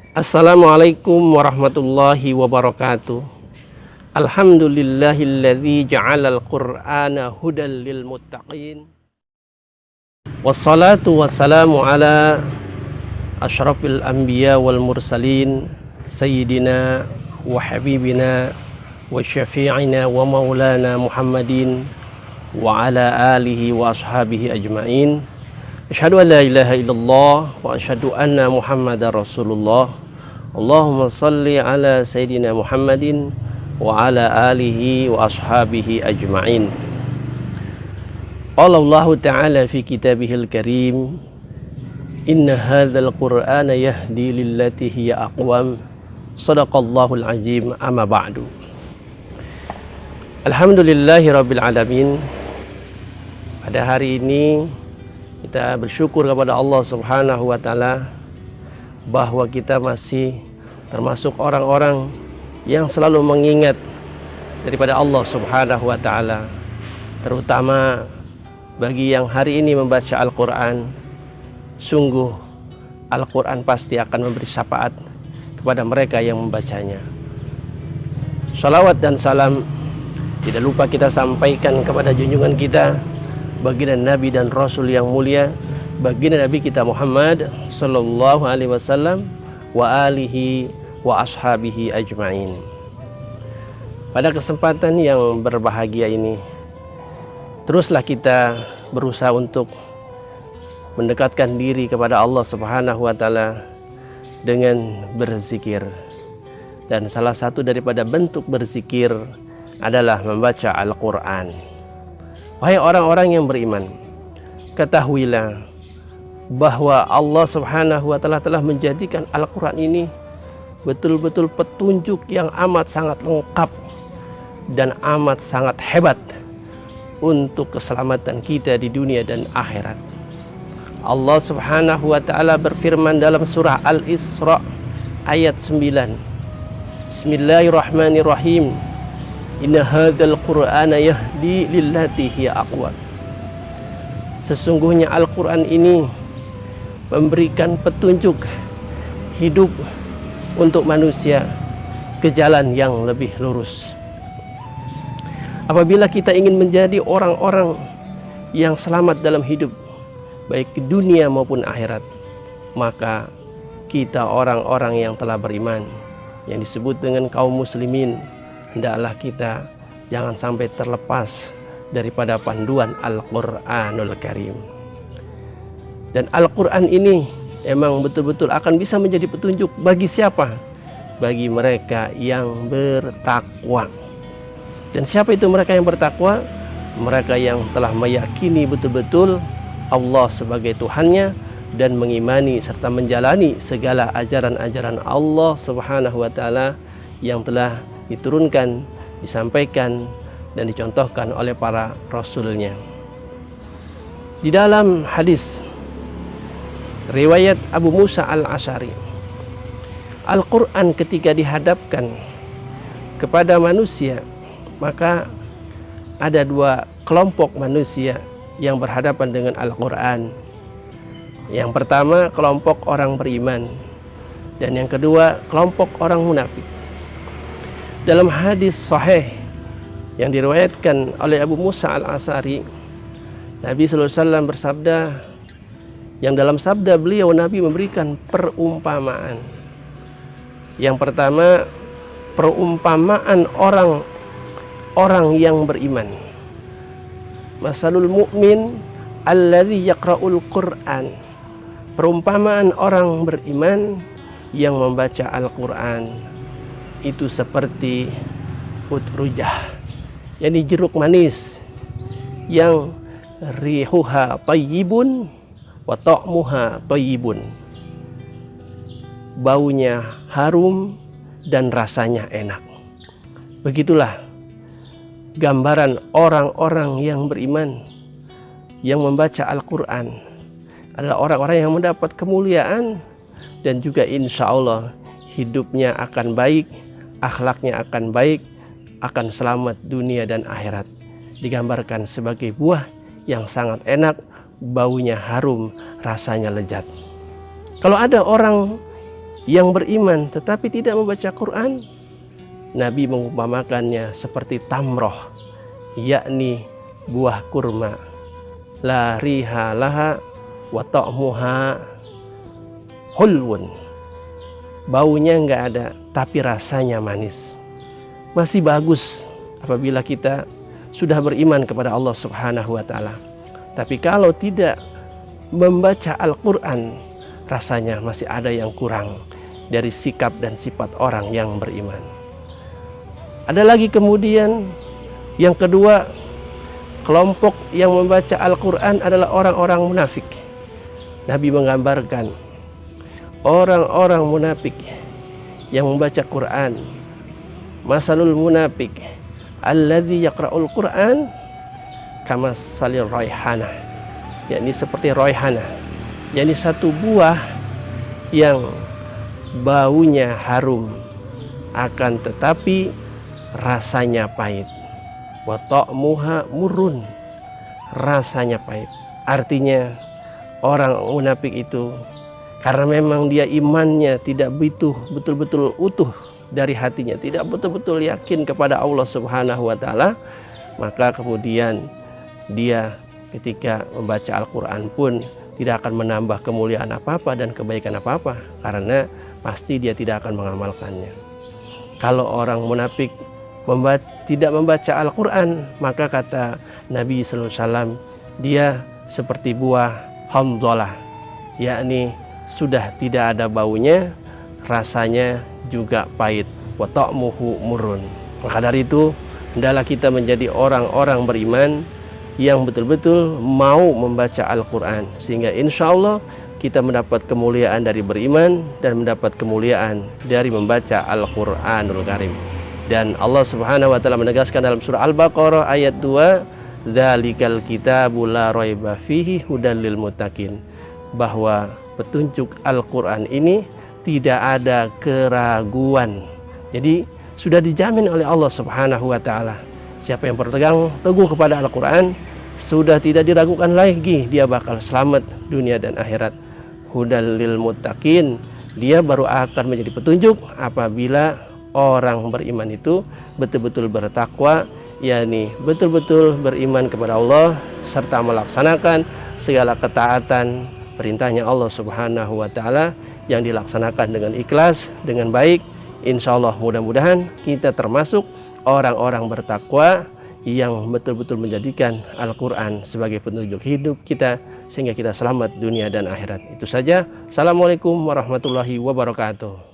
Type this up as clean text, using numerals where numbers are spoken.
Assalamualaikum warahmatullahi wabarakatuh. Alhamdulillahilladzi ja'alal qur'ana hudan lil muttaqin. Wassalatu wassalamu ala asyrafil anbiya wal mursalin sayyidina wa habibina wa syafi'ina wa maulana Muhammadin wa ala alihi wa ashabihi ajma'in. Asyhadu an la ilaha illallah wa asyhadu anna Muhammadar Rasulullah. Allahumma salli ala Sayyidina Muhammadin wa ala alihi wa ashabihi ajma'in. Qala Allah Ta'ala fi kitabihil karim, inna hadzal qur'ana yahdi lillati hiya aqwam. Shadaqallahul azim. Amma ba'du. Alhamdulillahi rabbil alamin. Pada hari ini kita bersyukur kepada Allah Subhanahu wa Ta'ala bahwa kita masih termasuk orang-orang yang selalu mengingat daripada Allah Subhanahu wa Ta'ala, terutama bagi yang hari ini membaca Al-Quran. Sungguh Al-Quran pasti akan memberi syafaat kepada mereka yang membacanya. Salawat dan salam tidak lupa kita sampaikan kepada junjungan kita, baginda Nabi dan Rasul yang mulia, baginda Nabi kita Muhammad sallallahu alaihi wasallam wa alihi wa ashabihi ajma'in. Pada kesempatan yang berbahagia ini, teruslah kita berusaha untuk mendekatkan diri kepada Allah Subhanahu wa Ta'ala dengan berzikir. Dan salah satu daripada bentuk berzikir adalah membaca Al-Quran. Wahai orang-orang yang beriman, ketahuilah bahwa Allah Subhanahu wa Ta'ala telah menjadikan Al-Quran ini betul-betul petunjuk yang amat sangat lengkap dan amat sangat hebat untuk keselamatan kita di dunia dan akhirat. Allah Subhanahu wa Ta'ala berfirman dalam surah Al-Isra ayat 9. Bismillahirrahmanirrahim. Inna hadzal qur'ana yahdi lillati hiya aqwam. Sesungguhnya Al-Quran ini memberikan petunjuk hidup untuk manusia ke jalan yang lebih lurus. Apabila kita ingin menjadi orang-orang yang selamat dalam hidup, baik di dunia maupun akhirat, maka kita orang-orang yang telah beriman, yang disebut dengan kaum muslimin, hendaklah kita jangan sampai terlepas daripada panduan Al-Quranul Karim. Dan Al-Quran ini emang betul-betul akan bisa menjadi petunjuk bagi siapa? Bagi mereka yang bertakwa. Dan siapa itu mereka yang bertakwa? Mereka yang telah meyakini betul-betul Allah sebagai Tuhannya dan mengimani serta menjalani segala ajaran-ajaran Allah Subhanahu wa Ta'ala yang telah diturunkan, disampaikan dan dicontohkan oleh para rasulnya. Di dalam hadis riwayat Abu Musa al-Asy'ari, Al-Quran ketika dihadapkan kepada manusia, maka ada dua kelompok manusia yang berhadapan dengan Al-Quran. Yang pertama kelompok orang beriman, dan yang kedua kelompok orang munafik. Dalam hadis sahih yang diriwayatkan oleh Abu Musa al-Asy'ari, Nabi sallallahu alaihi wasallam bersabda, yang dalam sabda beliau Nabi memberikan perumpamaan. Yang pertama, perumpamaan orang yang beriman. Masalul mu'min alladzi yaqra'ul Qur'an. Perumpamaan orang beriman yang membaca Al-Quran itu seperti utrujah, yakni jeruk manis yang rihuha thayyibun wa ta'muha thayyibun. Baunya harum dan rasanya enak. Begitulah gambaran orang-orang yang beriman yang membaca Al-Quran adalah orang-orang yang mendapat kemuliaan dan juga insya Allah hidupnya akan baik, akhlaknya akan baik, akan selamat dunia dan akhirat. Digambarkan sebagai buah yang sangat enak, baunya harum, rasanya lezat. Kalau ada orang yang beriman tetapi tidak membaca Quran, Nabi mengumpamakannya seperti tamroh, yakni buah kurma, la riha laha wa ta'muha hulwun, baunya enggak ada tapi rasanya manis. Masih bagus apabila kita sudah beriman kepada Allah Subhanahu wa taala. Tapi kalau tidak membaca Al-Qur'an, rasanya masih ada yang kurang dari sikap dan sifat orang yang beriman. Ada lagi kemudian yang kedua, kelompok yang membaca Al-Quran adalah orang-orang munafik. Nabi menggambarkan orang-orang munafik yang membaca Quran, masalul munafik alladzi yaqra'ul Quran kama salir raihana, yakni seperti raihana, yakni satu buah yang baunya harum akan tetapi rasanya pahit. Wa ta'muha murrun, rasanya pahit. Artinya orang munafik itu karena memang dia imannya tidak betul-betul utuh dari hatinya, tidak betul-betul yakin kepada Allah Subhanahu wa taala, maka kemudian dia ketika membaca Al-Qur'an pun tidak akan menambah kemuliaan apa-apa dan kebaikan apa-apa, karena pasti dia tidak akan mengamalkannya. Kalau orang munafik tidak membaca Al-Quran, maka kata Nabi SAW, dia seperti buah hamdalah, yakni sudah tidak ada baunya, rasanya juga pahit. Wa ta'muhu murrun. Maka dari itu, hendaklah kita menjadi orang-orang beriman yang betul-betul mau membaca Al-Quran, sehingga insya Allah kita mendapat kemuliaan dari beriman dan mendapat kemuliaan dari membaca Al-Quranul Karim. Dan Allah Subhanahu wa taala menegaskan dalam surah Al-Baqarah ayat 2, "Dzalikal kitabu la raiba fihi hudal lil muttaqin," bahwa petunjuk Al-Qur'an ini tidak ada keraguan. Jadi sudah dijamin oleh Allah Subhanahu wa taala. Siapa yang berpegang teguh kepada Al-Qur'an, sudah tidak diragukan lagi dia bakal selamat dunia dan akhirat. Hudal lil muttaqin, dia baru akan menjadi petunjuk apabila orang beriman itu betul-betul bertakwa, yakni betul-betul beriman kepada Allah serta melaksanakan segala ketaatan perintahnya Allah Subhanahu wa taala yang dilaksanakan dengan ikhlas, dengan baik. Insya Allah mudah-mudahan kita termasuk orang-orang bertakwa yang betul-betul menjadikan Al-Quran sebagai petunjuk hidup kita, sehingga kita selamat dunia dan akhirat. Itu saja. Assalamualaikum warahmatullahi wabarakatuh.